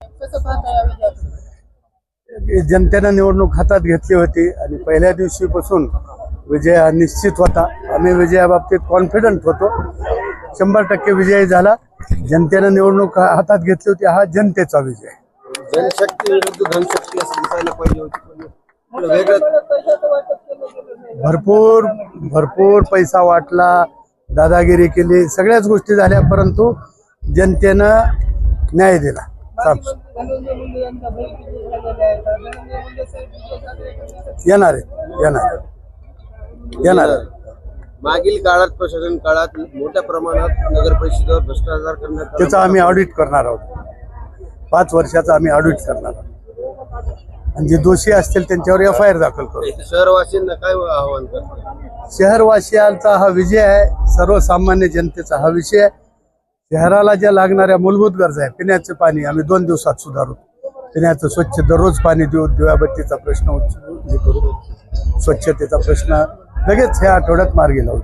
कसं पाहता या विजयाकडे? जनतेनं निवडणूक हातात घेतली होती आणि पहिल्या दिवशीपासून विजय हा निश्चित होता. आम्ही विजयाबाबतीत कॉन्फिडंट होतो. 100% विजय झाला. जनतेनं निवडणूक हातात घेतली होती. हा जनतेचा विजय. जनशक्ती विरुद्ध धनशक्ती असं दिसायला पाहिजे होती, पण वेगळं पैशाचं वाटप केलं गेलं नाही. भरपूर पैसा वाटला, दादागिरी केली, सगळ्याच गोष्टी झाल्या, परंतु जनतेनं न्याय दिला. माजी मंत्री धनंजय मुंडे यांच्या बैठकी झालेल्या आहेत. धनंजय मुंडे साहेब विजय साजरे करण्यासाठी येणार आहे. मागील काळात प्रशासन काळात मोठ्या प्रमाणात नगर परिषदेवर भ्रष्टाचार करण्यात आला. त्याचं आम्ही ऑडिट करणार आहोत. 5 वर्षाचं आम्ही ऑडिट करणार आहोत आणि जे दोषी असतील त्यांच्यावर FIR दाखल करू. शहरवासींना काय आव्हान करतात? शहरवासियांचा हा विजय आहे. सर्वसामान्य जनतेचा हा विषय आहे. शहराला ज्या लागणाऱ्या मूलभूत गरजा आहे, पिण्याचं पाणी आम्ही 2 दिवसात सुधारू. पिण्याचं स्वच्छ दररोज पाणी देऊ. दिव्याबत्तीचा प्रश्न करू. स्वच्छतेचा प्रश्न लगेच ह्या आठवड्यात मार्गी लावू.